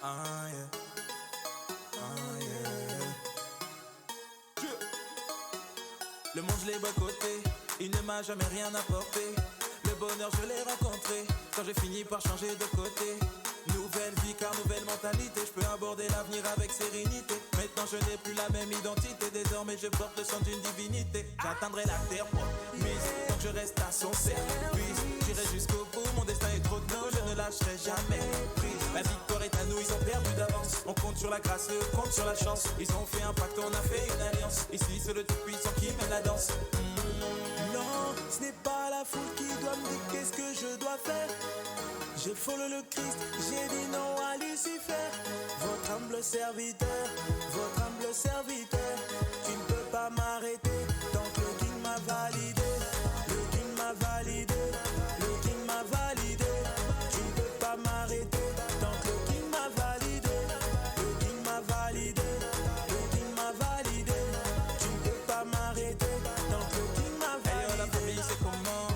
Ah, yeah. Ah, yeah. Le monde je l'ai boycotté, il ne m'a jamais rien apporté. Le bonheur je l'ai rencontré, quand j'ai fini par changer de côté. Nouvelle vie car nouvelle mentalité, je peux aborder l'avenir avec sérénité. Maintenant je n'ai plus la même identité, désormais je porte le sang d'une divinité. J'atteindrai la terre promise, tant que je reste à son service. J'irai jusqu'au bout, mon destin est trop tôt, je ne lâcherai jamais prise. La victoire est à nous, ils ont perdu d'avance. On compte sur la grâce, eux comptent sur la chance. Ils ont fait un pacte, on a fait une alliance. Ici c'est le tout-puissant qui mène la danse. Non, ce n'est pas la foule qui doit me dire qu'est-ce que je dois faire. J'ai follow le Christ, j'ai dit non à Lucifer. Votre humble serviteur, tu ne peux pas m'arrêter tant que le King m'a validé. Le King m'a validé, le King m'a validé. Tu ne peux pas m'arrêter tant que le King m'a validé. Le King m'a validé, le King m'a validé. Tu ne peux pas m'arrêter tant que le King m'a validé. La famille c'est comment?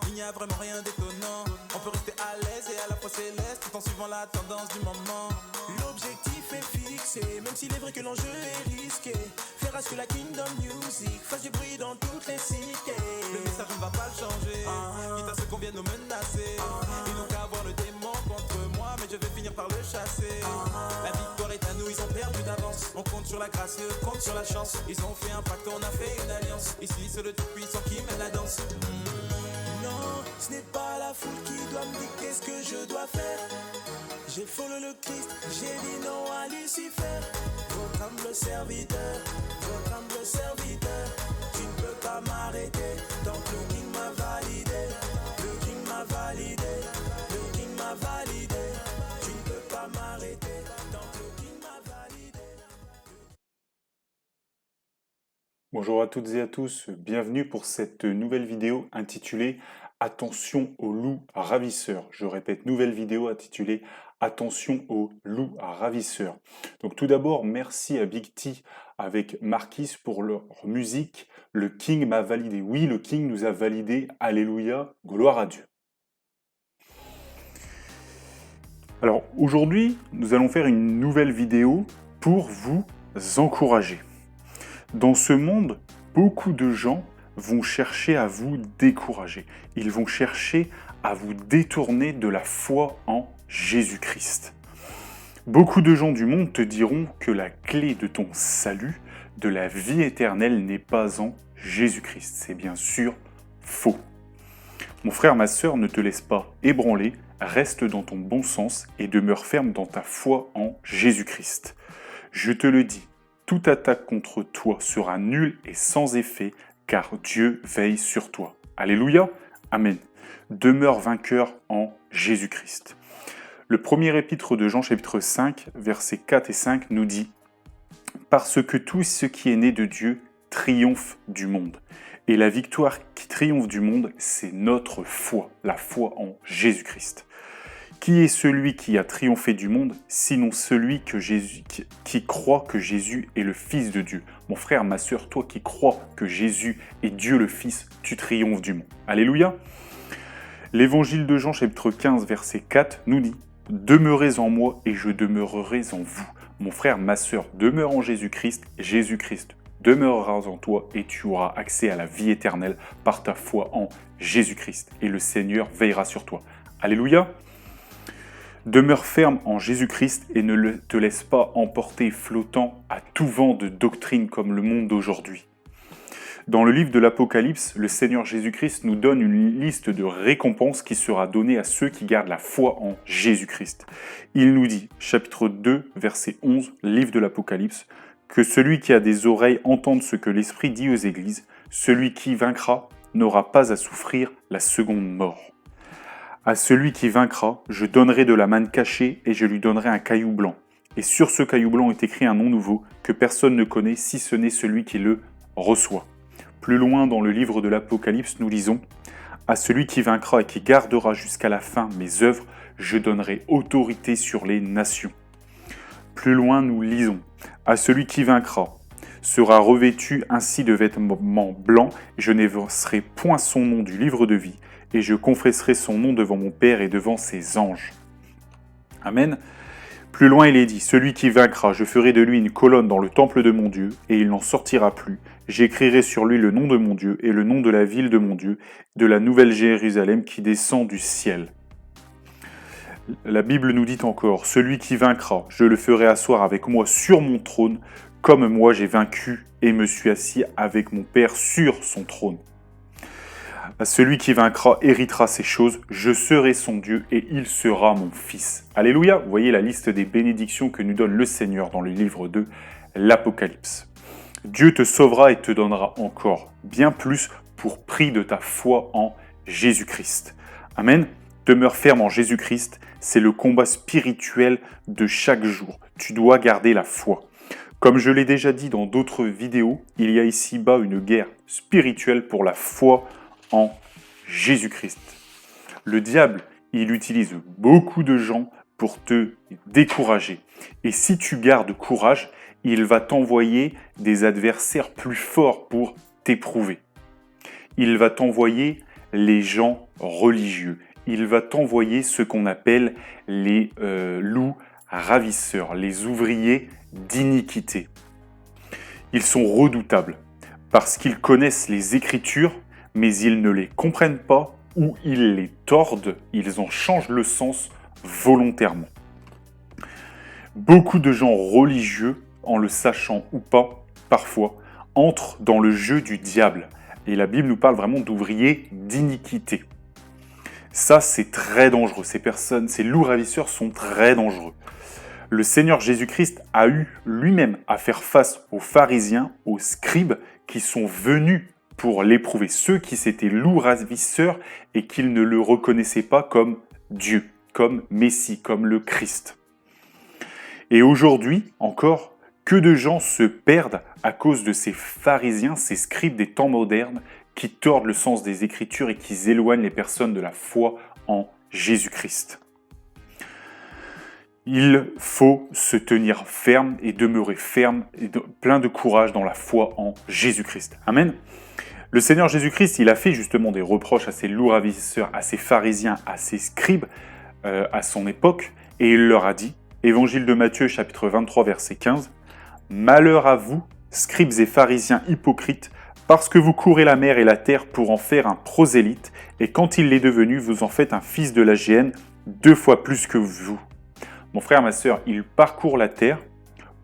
Il n'y a vraiment rien d'étonnant. On peut rester à l'aise et à la fois céleste tout en suivant la tendance du moment. L'objectif est fixé, même s'il est vrai que l'enjeu est risqué. Faire à ce que la Kingdom Music fasse du bruit dans toutes les cités. Le message on ne va pas le changer, quitte à ce qu'on vienne nous menacer. Ils n'ont qu'à avoir le démon contre moi, mais je vais finir par le chasser. La victoire est à nous, ils ont perdu d'avance. On compte sur la grâce, eux comptent sur la chance. Ils ont fait un pacte, on a fait une alliance. Ici c'est le tout-puissant qui mène la danse. Non, ce n'est pas la foule qui doit me dire qu'est-ce que je dois faire. J'ai follow le Christ, j'ai dit non à Lucifer. Votre humble serviteur, tu ne peux pas m'arrêter tant que le King m'a validé. Le King m'a validé, le King m'a validé. Tu ne peux pas m'arrêter tant que le King m'a validé. Bonjour à toutes et à tous, bienvenue pour cette nouvelle vidéo intitulée « Attention aux loups ravisseurs ». Je répète, nouvelle vidéo intitulée « Attention aux loups ravisseurs ». Donc tout d'abord, merci à Big T avec Marquis pour leur musique « Le King m'a validé ». Oui, le King nous a validé, alléluia, gloire à Dieu. Alors aujourd'hui, nous allons faire une nouvelle vidéo pour vous encourager. Dans ce monde, beaucoup de gens vont chercher à vous décourager. Ils vont chercher à vous détourner de la foi en Jésus-Christ. Beaucoup de gens du monde te diront que la clé de ton salut, de la vie éternelle, n'est pas en Jésus-Christ. C'est bien sûr faux. Mon frère, ma sœur, ne te laisse pas ébranler, reste dans ton bon sens et demeure ferme dans ta foi en Jésus-Christ. Je te le dis, toute attaque contre toi sera nulle et sans effet, car Dieu veille sur toi. Alléluia, amen. Demeure vainqueur en Jésus-Christ. Le premier épître de Jean, chapitre 5, versets 4 et 5, nous dit « Parce que tout ce qui est né de Dieu triomphe du monde. Et la victoire qui triomphe du monde, c'est notre foi, la foi en Jésus-Christ. » Qui est celui qui a triomphé du monde, sinon celui qui croit que Jésus est le Fils de Dieu? Mon frère, ma sœur, toi qui crois que Jésus est Dieu le Fils, tu triomphes du monde. Alléluia. L'évangile de Jean, chapitre 15, verset 4, nous dit « Demeurez en moi et je demeurerai en vous. Mon frère, ma sœur, demeure en Jésus-Christ, Jésus-Christ demeurera en toi et tu auras accès à la vie éternelle par ta foi en Jésus-Christ. Et le Seigneur veillera sur toi. » Alléluia. Demeure ferme en Jésus-Christ et ne te laisse pas emporter flottant à tout vent de doctrine comme le monde d'aujourd'hui. Dans le livre de l'Apocalypse, le Seigneur Jésus-Christ nous donne une liste de récompenses qui sera donnée à ceux qui gardent la foi en Jésus-Christ. Il nous dit, chapitre 2, verset 11, livre de l'Apocalypse, que celui qui a des oreilles entende ce que l'Esprit dit aux églises, celui qui vaincra n'aura pas à souffrir la seconde mort. À celui qui vaincra, je donnerai de la manne cachée et je lui donnerai un caillou blanc. Et sur ce caillou blanc est écrit un nom nouveau que personne ne connaît si ce n'est celui qui le reçoit. Plus loin dans le livre de l'Apocalypse, nous lisons « À celui qui vaincra et qui gardera jusqu'à la fin mes œuvres, je donnerai autorité sur les nations. » Plus loin, nous lisons « À celui qui vaincra sera revêtu ainsi de vêtements blancs, et je n'effacerai point son nom du livre de vie. Et je confesserai son nom devant mon Père et devant ses anges. » Amen. Plus loin, il est dit, celui qui vaincra, je ferai de lui une colonne dans le temple de mon Dieu, et il n'en sortira plus. J'écrirai sur lui le nom de mon Dieu et le nom de la ville de mon Dieu, de la nouvelle Jérusalem qui descend du ciel. La Bible nous dit encore, celui qui vaincra, je le ferai asseoir avec moi sur mon trône, comme moi j'ai vaincu et me suis assis avec mon Père sur son trône. Celui qui vaincra héritera ces choses, je serai son Dieu et il sera mon fils. Alléluia. Vous voyez la liste des bénédictions que nous donne le Seigneur dans le livre de l'Apocalypse. Dieu te sauvera et te donnera encore bien plus pour prix de ta foi en Jésus-Christ. Amen. Demeure ferme en Jésus-Christ, c'est le combat spirituel de chaque jour. Tu dois garder la foi. Comme je l'ai déjà dit dans d'autres vidéos, il y a ici-bas une guerre spirituelle pour la foi en Jésus-Christ. Le diable, il utilise beaucoup de gens pour te décourager. Et si tu gardes courage, il va t'envoyer des adversaires plus forts pour t'éprouver. Il va t'envoyer les gens religieux. Il va t'envoyer ce qu'on appelle les loups ravisseurs, les ouvriers d'iniquité. Ils sont redoutables parce qu'ils connaissent les Écritures, mais ils ne les comprennent pas ou ils les tordent, ils en changent le sens volontairement. Beaucoup de gens religieux, en le sachant ou pas, parfois, entrent dans le jeu du diable. Et la Bible nous parle vraiment d'ouvriers d'iniquité. Ça, c'est très dangereux. Ces loups ravisseurs sont très dangereux. Le Seigneur Jésus-Christ a eu lui-même à faire face aux pharisiens, aux scribes qui sont venus pour l'éprouver, ceux qui s'étaient loups ravisseurs et qu'ils ne le reconnaissaient pas comme Dieu, comme Messie, comme le Christ. Et aujourd'hui, encore, que de gens se perdent à cause de ces pharisiens, ces scribes des temps modernes qui tordent le sens des Écritures et qui éloignent les personnes de la foi en Jésus-Christ. Il faut se tenir ferme et demeurer ferme et plein de courage dans la foi en Jésus-Christ. Amen. Le Seigneur Jésus-Christ, il a fait justement des reproches à ces loups ravisseurs, à ces pharisiens, à ces scribes à son époque, et il leur a dit, Évangile de Matthieu, chapitre 23, verset 15, « Malheur à vous, scribes et pharisiens hypocrites, parce que vous courez la mer et la terre pour en faire un prosélyte, et quand il l'est devenu, vous en faites un fils de la géhenne, 2 fois plus que vous. » Mon frère, ma sœur, il parcourt la terre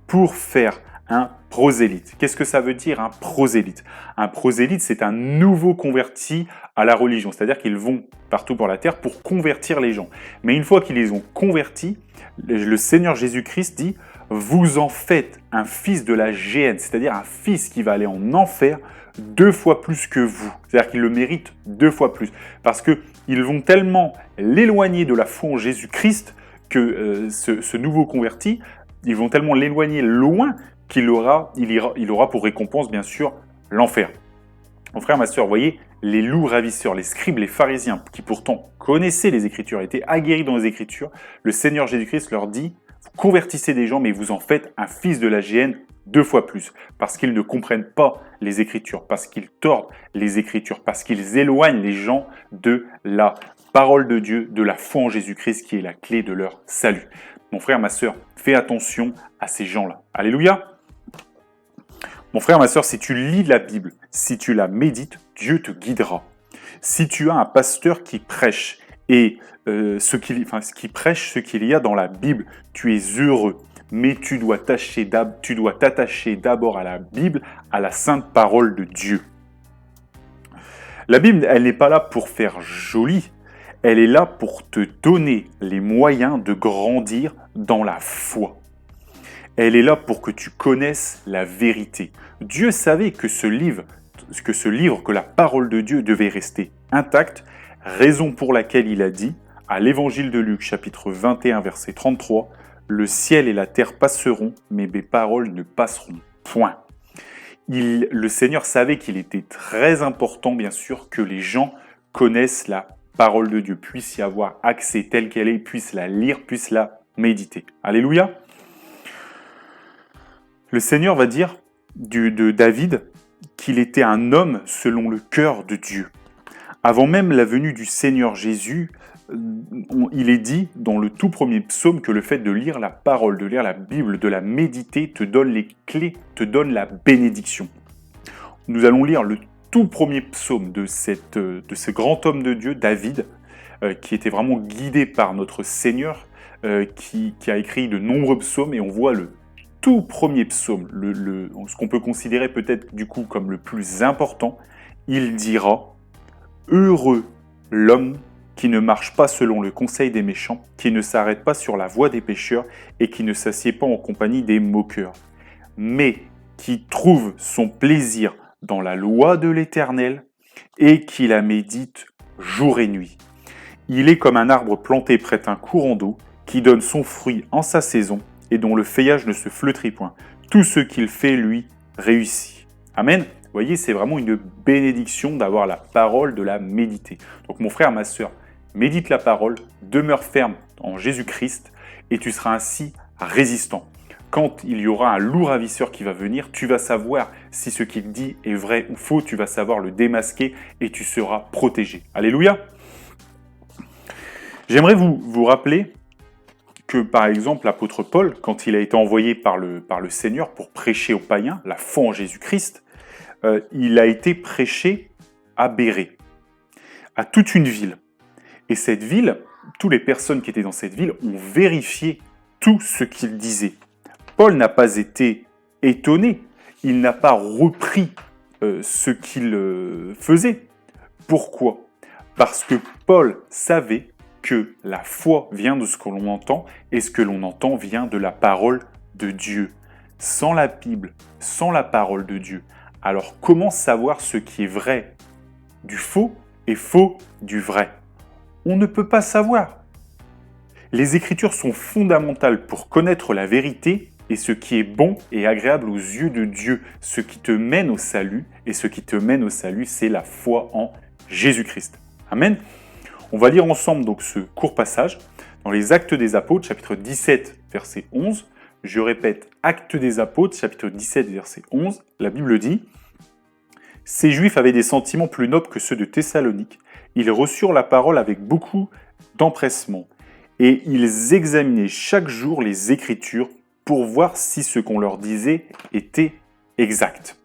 pour faire un prosélyte. Qu'est-ce que ça veut dire un prosélyte? Un prosélyte, c'est un nouveau converti à la religion. C'est-à-dire qu'ils vont partout pour la terre pour convertir les gens. Mais une fois qu'ils les ont convertis, le Seigneur Jésus-Christ dit « Vous en faites un fils de la géhenne », c'est-à-dire un fils qui va aller en enfer 2 fois plus que vous. C'est-à-dire qu'il le mérite 2 fois plus. Parce qu'ils vont tellement l'éloigner de la foi en Jésus-Christ que ce nouveau converti, ils vont tellement l'éloigner loin qu'il aura pour récompense, bien sûr, l'enfer. Mon frère, ma sœur, vous voyez, les loups ravisseurs, les scribes, les pharisiens, qui pourtant connaissaient les Écritures, étaient aguerris dans les Écritures, le Seigneur Jésus-Christ leur dit, vous convertissez des gens, mais vous en faites un fils de la géhenne 2 fois plus, parce qu'ils ne comprennent pas les Écritures, parce qu'ils tordent les Écritures, parce qu'ils éloignent les gens de la parole de Dieu, de la foi en Jésus-Christ, qui est la clé de leur salut. Mon frère, ma sœur, fais attention à ces gens-là. Alléluia! Mon frère, ma sœur, si tu lis la Bible, si tu la médites, Dieu te guidera. Si tu as un pasteur qui prêche et ce qu'il y a dans la Bible, tu es heureux. Mais tu dois t'attacher d'abord à la Bible, à la sainte parole de Dieu. La Bible, elle n'est pas là pour faire joli. Elle est là pour te donner les moyens de grandir dans la foi. Elle est là pour que tu connaisses la vérité. Dieu savait que ce livre, que la parole de Dieu devait rester intacte, raison pour laquelle il a dit, à l'évangile de Luc, chapitre 21, verset 33, « Le ciel et la terre passeront, mais mes paroles ne passeront point. » Le Seigneur savait qu'il était très important, bien sûr, que les gens connaissent la parole de Dieu, puissent y avoir accès telle qu'elle est, puissent la lire, puissent la méditer. Alléluia. Le Seigneur va dire de David qu'il était un homme selon le cœur de Dieu. Avant même la venue du Seigneur Jésus, il est dit dans le tout premier psaume que le fait de lire la parole, de lire la Bible, de la méditer, te donne les clés, te donne la bénédiction. Nous allons lire le tout premier psaume de ce grand homme de Dieu, David, qui était vraiment guidé par notre Seigneur, qui a écrit de nombreux psaumes, et on voit le tout premier psaume, ce qu'on peut considérer peut-être du coup comme le plus important. Il dira « Heureux l'homme qui ne marche pas selon le conseil des méchants, qui ne s'arrête pas sur la voie des pécheurs et qui ne s'assied pas en compagnie des moqueurs, mais qui trouve son plaisir dans la loi de l'Éternel et qui la médite jour et nuit. Il est comme un arbre planté près d'un courant d'eau qui donne son fruit en sa saison et dont le feuillage ne se flétrit point. Tout ce qu'il fait, lui, réussit. » Amen. Vous voyez, c'est vraiment une bénédiction d'avoir la parole, de la méditer. Donc mon frère, ma sœur, médite la parole, demeure ferme en Jésus-Christ et tu seras ainsi résistant. Quand il y aura un loup ravisseur qui va venir, tu vas savoir si ce qu'il dit est vrai ou faux, tu vas savoir le démasquer et tu seras protégé. Alléluia. J'aimerais vous rappeler que, par exemple, l'apôtre Paul, quand il a été envoyé par le Seigneur pour prêcher aux païens la foi en Jésus-Christ, il a été prêché à Bérée, à toute une ville. Et cette ville, toutes les personnes qui étaient dans cette ville ont vérifié tout ce qu'il disait. Paul n'a pas été étonné, il n'a pas repris ce qu'il faisait. Pourquoi ? Parce que Paul savait que la foi vient de ce que l'on entend, et ce que l'on entend vient de la parole de Dieu. Sans la Bible, sans la parole de Dieu, alors comment savoir ce qui est vrai du faux et faux du vrai ? On ne peut pas savoir. Les Écritures sont fondamentales pour connaître la vérité et ce qui est bon et agréable aux yeux de Dieu, ce qui te mène au salut, et ce qui te mène au salut, c'est la foi en Jésus-Christ. Amen. On va lire ensemble donc ce court passage dans les Actes des Apôtres, chapitre 17, verset 11. Je répète, Actes des Apôtres, chapitre 17, verset 11, la Bible dit « Ces Juifs avaient des sentiments plus nobles que ceux de Thessalonique. Ils reçurent la parole avec beaucoup d'empressement, et ils examinaient chaque jour les Écritures pour voir si ce qu'on leur disait était exact. »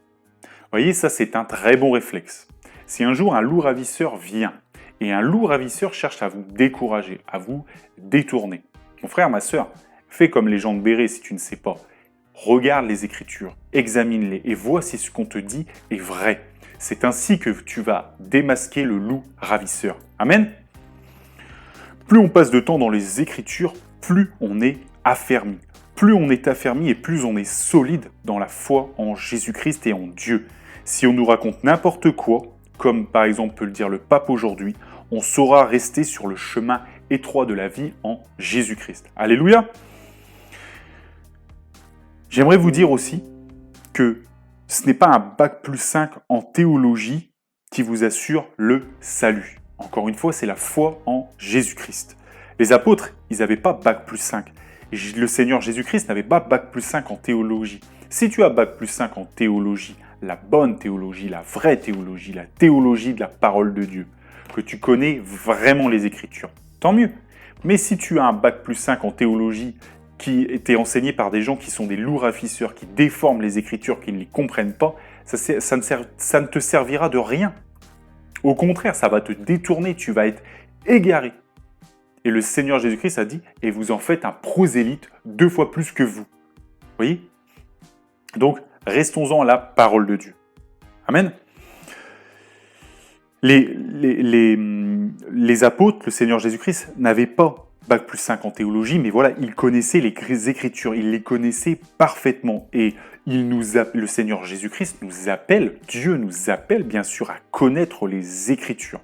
Vous voyez, ça c'est un très bon réflexe. Si un jour un loup ravisseur vient, et un loup ravisseur cherche à vous décourager, à vous détourner, mon frère, ma sœur, fais comme les gens de Bérée si tu ne sais pas. Regarde les Écritures, examine-les et vois si ce qu'on te dit est vrai. C'est ainsi que tu vas démasquer le loup ravisseur. Amen. Plus on passe de temps dans les Écritures, plus on est affermi. Plus on est affermi et plus on est solide dans la foi en Jésus-Christ et en Dieu. Si on nous raconte n'importe quoi, comme par exemple peut le dire le pape aujourd'hui, on saura rester sur le chemin étroit de la vie en Jésus-Christ. Alléluia. J'aimerais vous dire aussi que ce n'est pas un bac+5 en théologie qui vous assure le salut. Encore une fois, c'est la foi en Jésus-Christ. Les apôtres, ils n'avaient pas bac+5. Et le Seigneur Jésus-Christ n'avait pas bac+5 en théologie. Si tu as bac+5 en théologie, la bonne théologie, la vraie théologie, la théologie de la parole de Dieu, que tu connais vraiment les Écritures, tant mieux. Mais si tu as un bac+5 en théologie qui était enseigné par des gens qui sont des loups ravisseurs, qui déforment les Écritures, qui ne les comprennent pas, ça ne te servira de rien. Au contraire, ça va te détourner, tu vas être égaré. Et le Seigneur Jésus-Christ a dit « Et vous en faites un prosélyte 2 fois plus que vous. » Vous voyez ? Donc, restons-en à la parole de Dieu. Amen. Les apôtres, le Seigneur Jésus-Christ, n'avaient pas bac+5 en théologie, mais voilà, ils connaissaient les Écritures, ils les connaissaient parfaitement. Et le Seigneur Jésus-Christ nous appelle, Dieu nous appelle bien sûr à connaître les Écritures.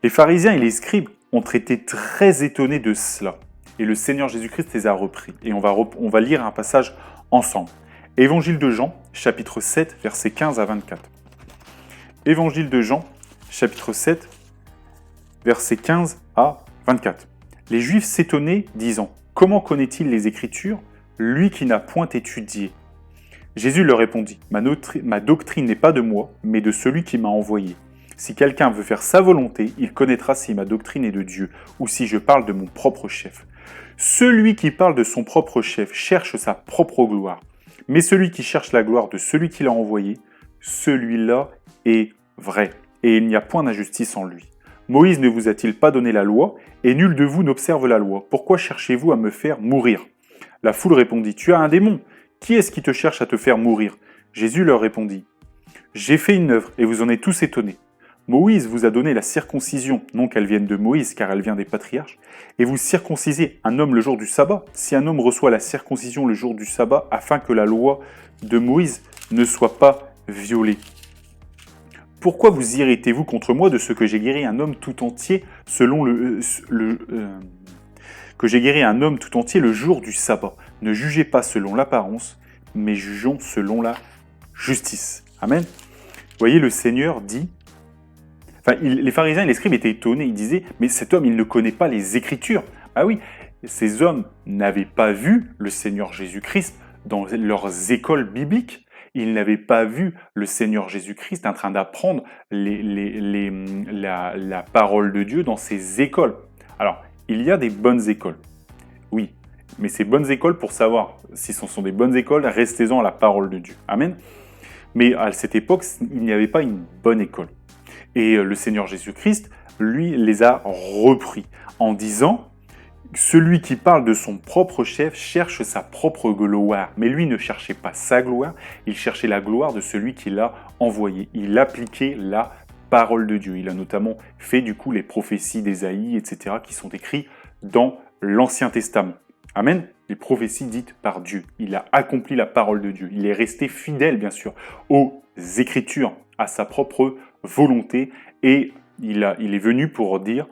Les pharisiens et les scribes ont été très étonnés de cela. Et le Seigneur Jésus-Christ les a repris. Et on va lire un passage ensemble. Évangile de Jean, chapitre 7, versets 15 à 24. Évangile de Jean, chapitre 7, versets 15 à 24. Les Juifs s'étonnaient, disant « Comment connaît-il les Écritures, lui qui n'a point étudié ?» Jésus leur répondit « Ma doctrine n'est pas de moi, mais de celui qui m'a envoyé. Si quelqu'un veut faire sa volonté, il connaîtra si ma doctrine est de Dieu ou si je parle de mon propre chef. Celui qui parle de son propre chef cherche sa propre gloire. Mais celui qui cherche la gloire de celui qui l'a envoyé, celui-là est vrai. Et il n'y a point d'injustice en lui. Moïse ne vous a-t-il pas donné la loi, et nul de vous n'observe la loi? Pourquoi cherchez-vous à me faire mourir? La foule répondit, tu as un démon. Qui est-ce qui te cherche à te faire mourir? Jésus leur répondit, j'ai fait une œuvre, et vous en êtes tous étonnés. Moïse vous a donné la circoncision, non qu'elle vienne de Moïse, car elle vient des patriarches, et vous circoncisez un homme le jour du sabbat, si un homme reçoit la circoncision le jour du sabbat, afin que la loi de Moïse ne soit pas violée. Pourquoi vous irritez-vous contre moi de ce que j'ai guéri un homme tout entier selon que j'ai guéri un homme tout entier le jour du sabbat? Ne jugez pas selon l'apparence, mais jugeons selon la justice. Amen. Vous voyez, le Seigneur dit... les pharisiens et les scribes étaient étonnés. Ils disaient, mais cet homme, il ne connaît pas les Écritures. Ah oui, ces hommes n'avaient pas vu le Seigneur Jésus-Christ dans leurs écoles bibliques. Ils n'avaient pas vu le Seigneur Jésus-Christ en train d'apprendre la parole de Dieu dans ces écoles. Alors, il y a des bonnes écoles, oui, mais ces bonnes écoles, pour savoir si ce sont des bonnes écoles, restez-en à la parole de Dieu. Amen. Mais à cette époque, il n'y avait pas une bonne école. Et le Seigneur Jésus-Christ, lui, les a repris en disant... Celui qui parle de son propre chef cherche sa propre gloire. Mais lui ne cherchait pas sa gloire, il cherchait la gloire de celui qui l'a envoyé. Il appliquait la parole de Dieu. Il a notamment fait du coup les prophéties d'Ésaïe, etc., qui sont écrites dans l'Ancien Testament. Amen. Les prophéties dites par Dieu. Il a accompli la parole de Dieu. Il est resté fidèle, bien sûr, aux Écritures, à sa propre volonté. Et il est venu pour dire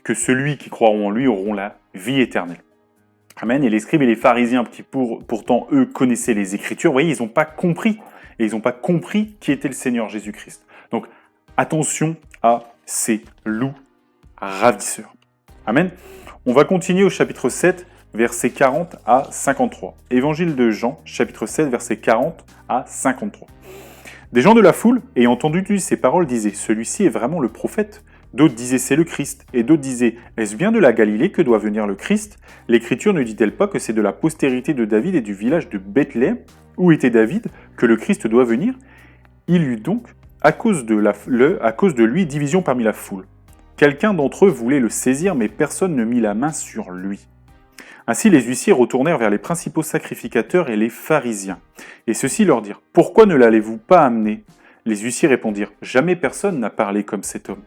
que celui qui croiront en lui auront la vie éternelle. Amen. Et les scribes et les pharisiens, qui pourtant eux connaissaient les Écritures, vous voyez, ils n'ont pas compris. Et ils n'ont pas compris qui était le Seigneur Jésus-Christ. Donc, attention à ces loups ravisseurs. Amen. On va continuer au chapitre 7, versets 40 à 53. Évangile de Jean, chapitre 7, versets 40 à 53. Des gens de la foule, ayant entendu ces paroles, disaient « Celui-ci est vraiment le prophète ?» D'autres disaient « C'est le Christ ». Et d'autres disaient « Est-ce bien de la Galilée que doit venir le Christ? L'Écriture ne dit-elle pas que c'est de la postérité de David et du village de Bethléem, où était David, que le Christ doit venir ?» Il y eut donc, à cause de lui, division parmi la foule. Quelqu'un d'entre eux voulait le saisir, mais personne ne mit la main sur lui. Ainsi les huissiers retournèrent vers les principaux sacrificateurs et les pharisiens. Et ceux-ci leur dirent « Pourquoi ne l'allez-vous pas amener ?» Les huissiers répondirent « Jamais personne n'a parlé comme cet homme. »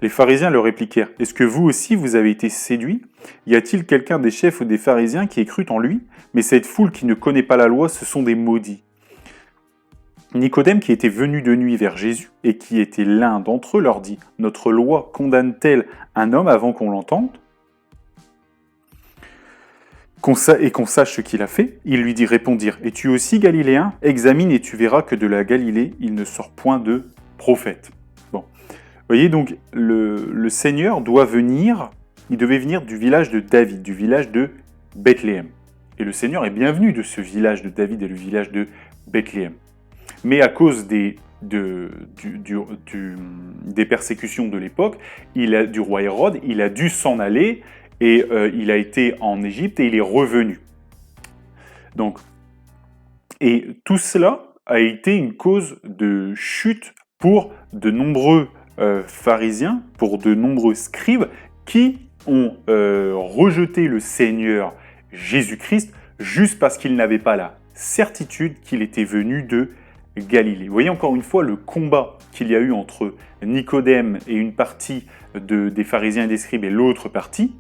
Les pharisiens leur répliquèrent « Est-ce que vous aussi vous avez été séduits? Y a-t-il quelqu'un des chefs ou des pharisiens qui ait cru en lui? Mais cette foule qui ne connaît pas la loi, ce sont des maudits. » Nicodème, qui était venu de nuit vers Jésus et qui était l'un d'entre eux, leur dit « Notre loi condamne-t-elle un homme avant qu'on l'entende et qu'on sache ce qu'il a fait ?» Ils lui répondirent « Es-tu aussi galiléen? Examine et tu verras que de la Galilée, il ne sort point de prophète. » Bon. Vous voyez, donc, le Seigneur il devait venir du village de David, du village de Bethléem. Et le Seigneur est bien venu de ce village de David et le village de Bethléem. Mais à cause des persécutions de l'époque, du roi Hérode, il a dû s'en aller et il a été en Égypte et il est revenu. Donc, et tout cela a été une cause de chute pour de nombreux pharisiens, pour de nombreux scribes qui ont rejeté le Seigneur Jésus-Christ juste parce qu'ils n'avaient pas la certitude qu'il était venu de Galilée. Vous voyez encore une fois le combat qu'il y a eu entre Nicodème et une partie des pharisiens et des scribes et l'autre partie,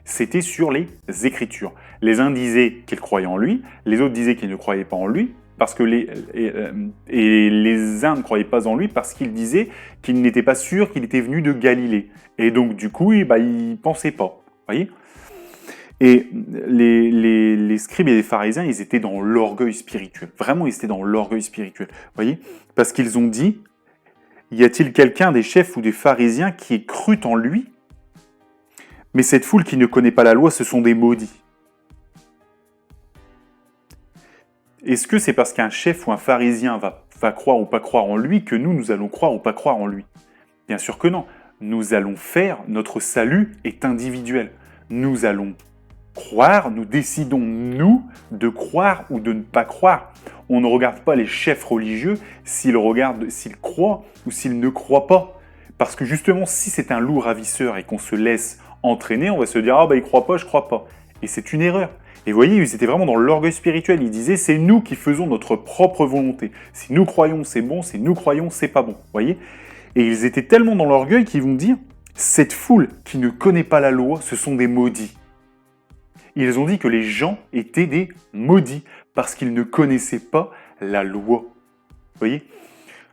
c'était sur les Écritures. Les uns disaient qu'ils croyaient en lui, les autres disaient qu'ils ne croyaient pas en lui, parce que les uns ne croyaient pas en lui parce qu'ils disaient qu'ils n'étaient pas sûrs qu'il était venu de Galilée. Et donc du coup, ils ne pensaient pas. Voyez ? Et les scribes et les pharisiens, ils étaient dans l'orgueil spirituel. Vraiment, ils étaient dans l'orgueil spirituel. Voyez ? Parce qu'ils ont dit, y a-t-il quelqu'un des chefs ou des pharisiens qui ait cru en lui? Mais cette foule qui ne connaît pas la loi, ce sont des maudits. Est-ce que c'est parce qu'un chef ou un pharisien va croire ou pas croire en lui que nous allons croire ou pas croire en lui? Bien sûr que non. Nous allons faire, notre salut est individuel. Nous allons croire, nous décidons, nous, de croire ou de ne pas croire. On ne regarde pas les chefs religieux s'ils croient ou s'ils ne croient pas. Parce que justement, si c'est un loup ravisseur et qu'on se laisse entraîner, on va se dire « Ah bah il croit pas, je crois pas ». Et c'est une erreur. Et vous voyez, ils étaient vraiment dans l'orgueil spirituel. Ils disaient « C'est nous qui faisons notre propre volonté. Si nous croyons, c'est bon. Si nous croyons, c'est pas bon. » Vous voyez ? Et ils étaient tellement dans l'orgueil qu'ils vont dire « Cette foule qui ne connaît pas la loi, ce sont des maudits. » Ils ont dit que les gens étaient des maudits parce qu'ils ne connaissaient pas la loi. Vous voyez ?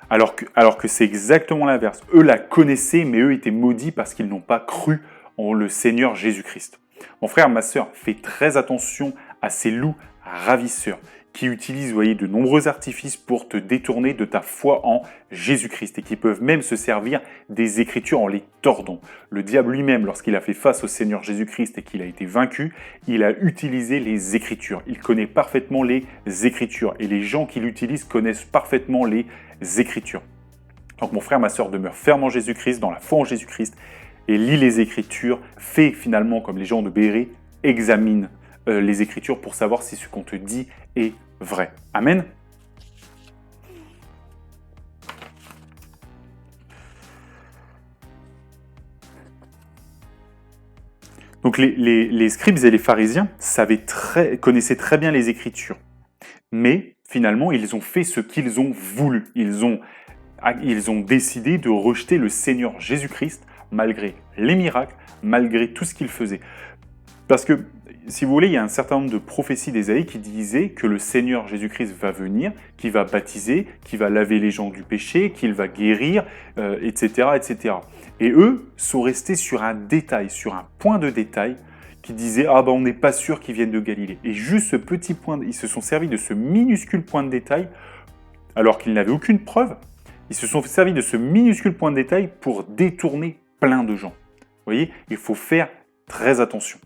Alors que c'est exactement l'inverse. Eux la connaissaient, mais eux étaient maudits parce qu'ils n'ont pas cru en le Seigneur Jésus-Christ. Mon frère, ma sœur, fais très attention à ces loups ravisseurs qui utilisent, vous voyez, de nombreux artifices pour te détourner de ta foi en Jésus-Christ et qui peuvent même se servir des Écritures en les tordant. Le diable lui-même, lorsqu'il a fait face au Seigneur Jésus-Christ et qu'il a été vaincu, il a utilisé les Écritures. Il connaît parfaitement les Écritures et les gens qui l'utilisent connaissent parfaitement les Écritures. Donc mon frère, ma sœur, demeure ferme en Jésus-Christ, dans la foi en Jésus-Christ et lis les Écritures. Fais finalement comme les gens de Béret, examine les Écritures pour savoir si ce qu'on te dit est vrai. Amen. Donc les scribes et les pharisiens connaissaient très bien les Écritures. Mais finalement, ils ont fait ce qu'ils ont voulu. Ils ont décidé de rejeter le Seigneur Jésus-Christ malgré les miracles, malgré tout ce qu'il faisait. Parce que, si vous voulez, il y a un certain nombre de prophéties d'Ésaïe qui disaient que le Seigneur Jésus-Christ va venir, qu'il va baptiser, qu'il va laver les gens du péché, qu'il va guérir, etc., etc. Et eux sont restés sur un détail, sur un point de détail, qui disait « Ah ben on n'est pas sûr qu'ils viennent de Galilée ». Et juste ce petit point, ils se sont servis de ce minuscule point de détail, alors qu'ils n'avaient aucune preuve, ils se sont servis de ce minuscule point de détail pour détourner plein de gens. Vous voyez, il faut faire très attention.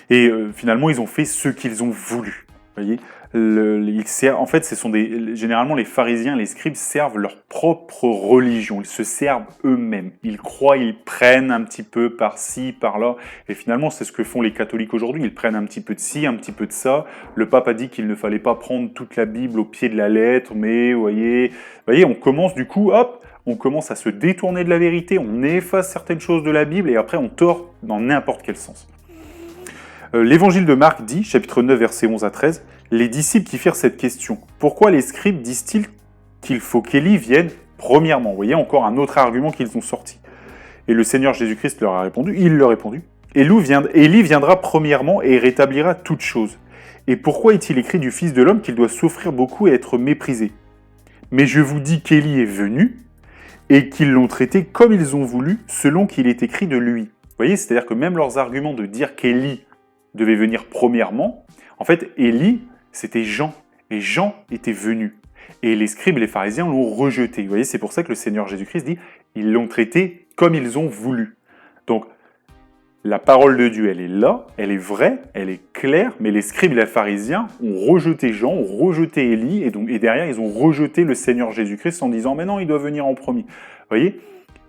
Et finalement, ils ont fait ce qu'ils ont voulu. Vous voyez, en fait, généralement, les pharisiens, les scribes servent leur propre religion. Ils se servent eux-mêmes. Ils croient, ils prennent un petit peu par-ci, par-là. Et finalement, c'est ce que font les catholiques aujourd'hui. Ils prennent un petit peu de ci, un petit peu de ça. Le pape a dit qu'il ne fallait pas prendre toute la Bible au pied de la lettre, mais vous voyez, on commence du coup, hop, on commence à se détourner de la vérité, on efface certaines choses de la Bible et après on tord dans n'importe quel sens. L'évangile de Marc dit, chapitre 9, versets 11 à 13, « Les disciples qui firent cette question, pourquoi les scribes disent-ils qu'il faut qu'Élie vienne premièrement ?» Vous voyez, encore un autre argument qu'ils ont sorti. Et le Seigneur Jésus-Christ leur a répondu, il leur a répondu, « Élie viendra premièrement et rétablira toutes choses. Et pourquoi est-il écrit du Fils de l'homme qu'il doit souffrir beaucoup et être méprisé? Mais je vous dis qu'Élie est venu et qu'ils l'ont traité comme ils ont voulu, selon qu'il est écrit de lui. » Vous voyez, c'est-à-dire que même leurs arguments de dire qu'Élie devait venir premièrement, en fait, Élie, c'était Jean, et Jean était venu. Et les scribes et les pharisiens l'ont rejeté. Vous voyez, c'est pour ça que le Seigneur Jésus-Christ dit, ils l'ont traité comme ils ont voulu. Donc, la parole de Dieu, elle est là, elle est vraie, elle est claire, mais les scribes et les pharisiens ont rejeté Jean, ont rejeté Élie, et derrière, ils ont rejeté le Seigneur Jésus-Christ en disant, mais non, il doit venir en premier. Vous voyez ?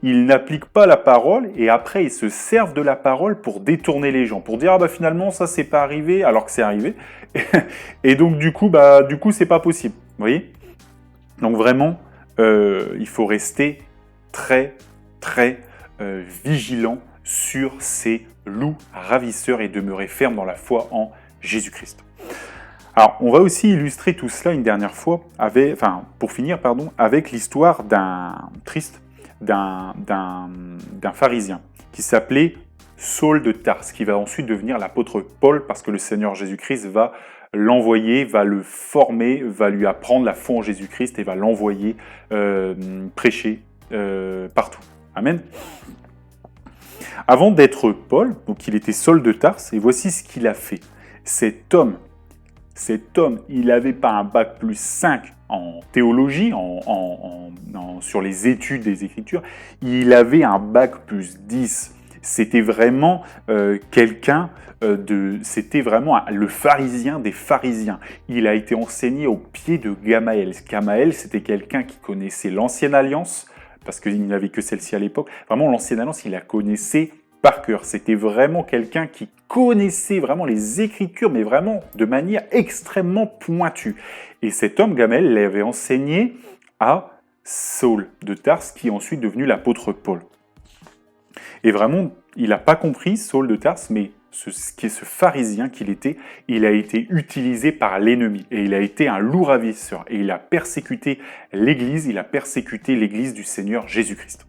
Ils n'appliquent pas la parole et après ils se servent de la parole pour détourner les gens, pour dire ah bah finalement ça c'est pas arrivé alors que c'est arrivé et donc du coup c'est pas possible, vous voyez. Donc vraiment il faut rester très vigilant sur ces loups ravisseurs et demeurer ferme dans la foi en Jésus-Christ. Alors on va aussi illustrer tout cela une dernière fois pour finir avec l'histoire d'un pharisien qui s'appelait Saul de Tarse, qui va ensuite devenir l'apôtre Paul parce que le Seigneur Jésus-Christ va l'envoyer, va le former, va lui apprendre la foi en Jésus-Christ et va l'envoyer prêcher partout. Amen. Avant d'être Paul, donc il était Saul de Tarse, et voici ce qu'il a fait. Cet homme, il n'avait pas un bac plus 5 en théologie, sur les études des Écritures, il avait un bac plus 10. C'était vraiment quelqu'un c'était vraiment le pharisien des pharisiens. Il a été enseigné au pied de Gamaël. Gamaël, c'était quelqu'un qui connaissait l'Ancienne Alliance, parce qu'il n'avait que celle-ci à l'époque. Vraiment, l'Ancienne Alliance, il la connaissait par cœur. C'était vraiment quelqu'un qui connaissait vraiment les Écritures, mais vraiment de manière extrêmement pointue. Et cet homme, Gamaël, l'avait enseigné à Saul de Tarse, qui est ensuite devenu l'apôtre Paul. Et vraiment, il n'a pas compris, Saul de Tarse, mais ce pharisien qu'il était, il a été utilisé par l'ennemi. Et il a été un loup ravisseur. Et il a persécuté l'Église, du Seigneur Jésus-Christ.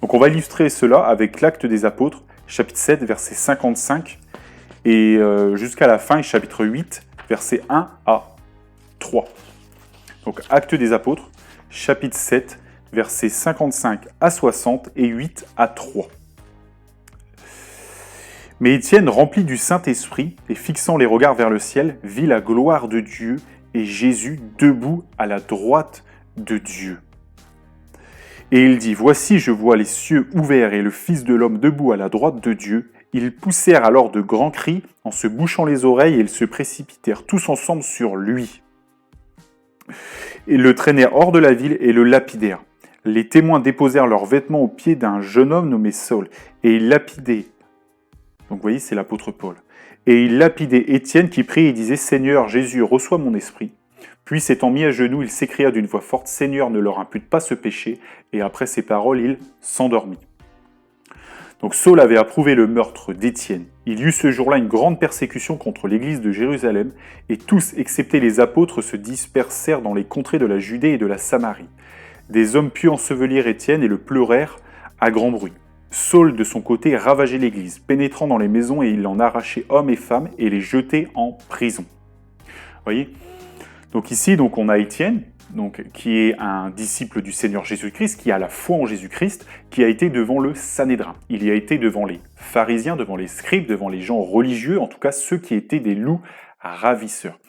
Donc on va illustrer cela avec l'Acte des Apôtres, chapitre 7, verset 55, et jusqu'à la fin, chapitre 8, versets 1 à 3. Donc Acte des Apôtres, chapitre 7, versets 55 à 60 et 8 à 3. Mais Étienne, rempli du Saint-Esprit et fixant les regards vers le ciel, vit la gloire de Dieu et Jésus debout à la droite de Dieu. Et il dit, « Voici, je vois les cieux ouverts et le Fils de l'homme debout à la droite de Dieu. Ils poussèrent alors de grands cris en se bouchant les oreilles et ils se précipitèrent tous ensemble sur lui. Ils le traînèrent hors de la ville et le lapidèrent. Les témoins déposèrent leurs vêtements aux pieds d'un jeune homme nommé Saul et ils lapidaient. » Donc vous voyez, c'est l'apôtre Paul. « Et il lapidait Étienne qui priait et disait, « Seigneur Jésus, reçois mon esprit. » Puis s'étant mis à genoux, il s'écria d'une voix forte, « Seigneur, ne leur impute pas ce péché. » Et après ces paroles, il s'endormit. Donc Saul avait approuvé le meurtre d'Étienne. Il y eut ce jour-là une grande persécution contre l'église de Jérusalem, et tous, excepté les apôtres, se dispersèrent dans les contrées de la Judée et de la Samarie. Des hommes pieux ensevelirent Étienne et le pleurèrent à grand bruit. Saul, de son côté, ravageait l'église, pénétrant dans les maisons, et il en arrachait hommes et femmes et les jetait en prison. Vous voyez ? Donc ici, on a Étienne, qui est un disciple du Seigneur Jésus-Christ, qui a la foi en Jésus-Christ, qui a été devant le Sanhédrin. Il y a été devant les pharisiens, devant les scribes, devant les gens religieux, en tout cas ceux qui étaient des loups ravisseurs.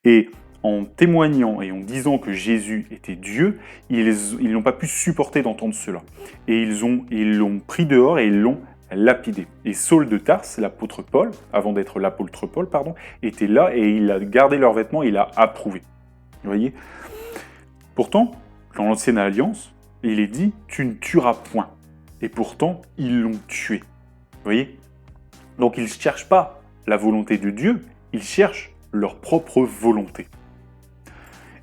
Et en témoignant et en disant que Jésus était Dieu, ils n'ont pas pu supporter d'entendre cela. Et ils l'ont pris dehors et ils l'ont lapidé. Et Saul de Tarse, l'apôtre Paul, avant d'être l'apôtre Paul, était là et il a gardé leurs vêtements et il a approuvé. Vous voyez ? Pourtant, dans l'Ancienne Alliance, il est dit « tu ne tueras point ». Et pourtant, ils l'ont tué. Vous voyez ? Donc ils ne cherchent pas la volonté de Dieu, ils cherchent leur propre volonté.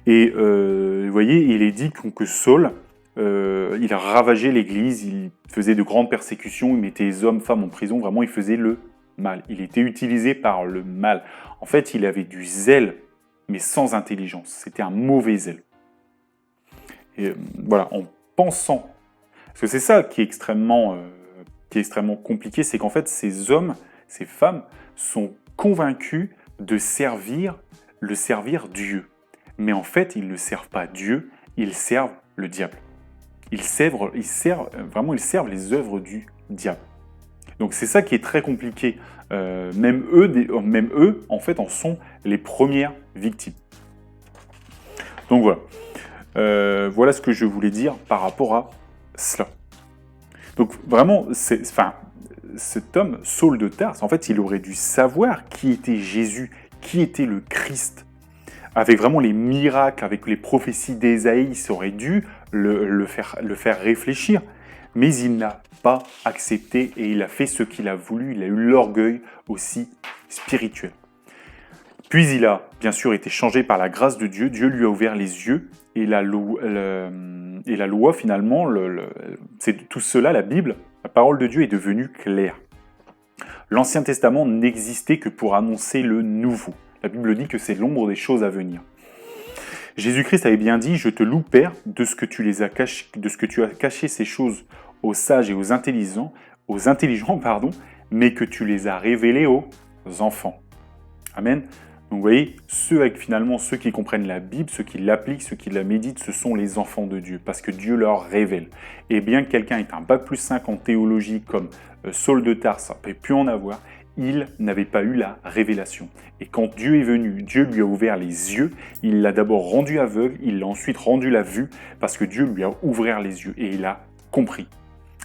Et vous voyez, il est dit que Saul, il a ravagé l'église, il faisait de grandes persécutions, il mettait les hommes, femmes en prison, vraiment il faisait le mal. Il était utilisé par le mal. En fait, il avait du zèle, mais sans intelligence. C'était un mauvais zèle. Et voilà, en pensant, parce que c'est ça qui est extrêmement compliqué, c'est qu'en fait, ces hommes, ces femmes sont convaincus de servir Dieu. Mais en fait, ils ne servent pas Dieu, ils servent le diable. Ils servent les œuvres du diable. Donc c'est ça qui est très compliqué. Même eux, en fait, en sont les premières victimes. Donc voilà. Voilà ce que je voulais dire par rapport à cela. Donc vraiment, cet homme, Saul de Tarse, en fait, il aurait dû savoir qui était Jésus, qui était le Christ. Avec vraiment les miracles, avec les prophéties d'Ésaïe, il aurait dû le faire réfléchir. Mais il n'a pas accepté et il a fait ce qu'il a voulu. Il a eu l'orgueil aussi spirituel. Puis il a bien sûr été changé par la grâce de Dieu. Dieu lui a ouvert les yeux et la loi finalement, c'est tout cela, la Bible, la parole de Dieu est devenue claire. L'Ancien Testament n'existait que pour annoncer le nouveau. La Bible dit que c'est l'ombre des choses à venir. Jésus-Christ avait bien dit « Je te loue, Père, de ce que tu as caché ces choses aux sages et aux intelligents, mais que tu les as révélées aux enfants. » Amen. Donc vous voyez, ceux qui comprennent la Bible, ceux qui l'appliquent, ceux qui la méditent, ce sont les enfants de Dieu, parce que Dieu leur révèle. Et bien que quelqu'un ait un bac+5 en théologie, comme Saul de Tarse, ça peut plus en avoir, il n'avait pas eu la révélation. Et quand Dieu est venu, Dieu lui a ouvert les yeux, il l'a d'abord rendu aveugle, il l'a ensuite rendu la vue, parce que Dieu lui a ouvert les yeux, et il a compris.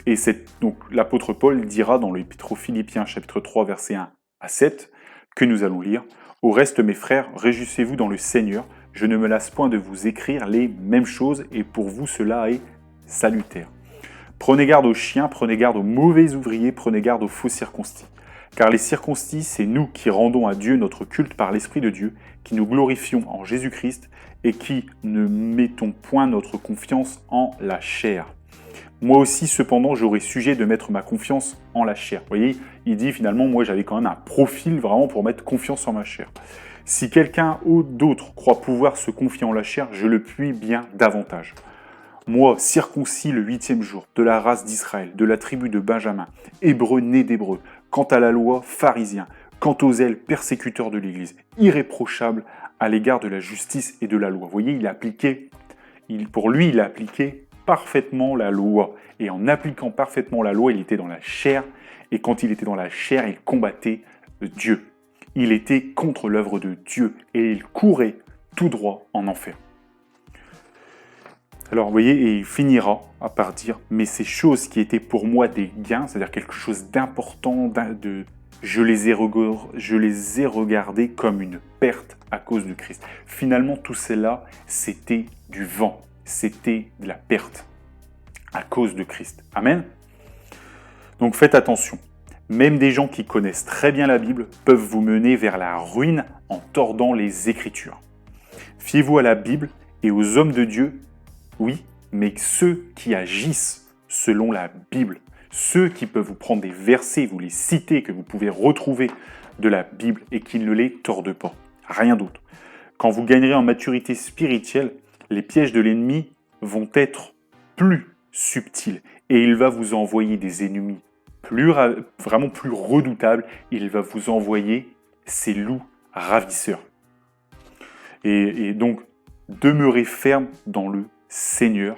Et donc l'apôtre Paul dira dans l'Épître aux Philippiens, chapitre 3, versets 1 à 7, que nous allons lire. « Au reste, mes frères, réjouissez-vous dans le Seigneur. Je ne me lasse point de vous écrire les mêmes choses, et pour vous cela est salutaire. Prenez garde aux chiens, prenez garde aux mauvais ouvriers, prenez garde aux faux circoncis. Car les circoncis, c'est nous qui rendons à Dieu notre culte par l'Esprit de Dieu, qui nous glorifions en Jésus-Christ et qui ne mettons point notre confiance en la chair. Moi aussi, cependant, j'aurais sujet de mettre ma confiance en la chair. Vous voyez, il dit finalement, moi j'avais quand même un profil vraiment pour mettre confiance en ma chair. Si quelqu'un ou d'autre croit pouvoir se confier en la chair, je le puis bien davantage. Moi, circoncis le 8e jour, de la race d'Israël, de la tribu de Benjamin, hébreu né d'hébreu, quant à la loi, pharisien, quant aux zèles, persécuteur de l'Église, irréprochable à l'égard de la justice et de la loi. Vous voyez, pour lui, il a appliqué parfaitement la loi. Et en appliquant parfaitement la loi, il était dans la chair. Et quand il était dans la chair, il combattait Dieu. Il était contre l'œuvre de Dieu. Et il courait tout droit en enfer. Alors, vous voyez, et il finira par dire « Mais ces choses qui étaient pour moi des gains, c'est-à-dire quelque chose d'important, je les ai regardées comme une perte à cause du Christ. » Finalement, tout cela, c'était du vent. C'était de la perte à cause de Christ. Amen. Donc, faites attention. Même des gens qui connaissent très bien la Bible peuvent vous mener vers la ruine en tordant les Écritures. Fiez-vous à la Bible et aux hommes de Dieu. Oui, mais ceux qui agissent selon la Bible, ceux qui peuvent vous prendre des versets, vous les citer, que vous pouvez retrouver de la Bible et qui ne les tordent pas. Rien d'autre. Quand vous gagnerez en maturité spirituelle, les pièges de l'ennemi vont être plus subtils et il va vous envoyer des ennemis vraiment plus redoutables. Il va vous envoyer ses loups ravisseurs. Et donc, demeurez ferme dans le Seigneur,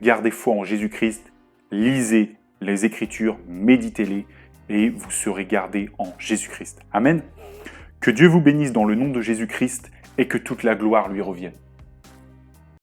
gardez foi en Jésus-Christ, lisez les Écritures, méditez-les et vous serez gardés en Jésus-Christ. Amen. Que Dieu vous bénisse dans le nom de Jésus-Christ et que toute la gloire lui revienne.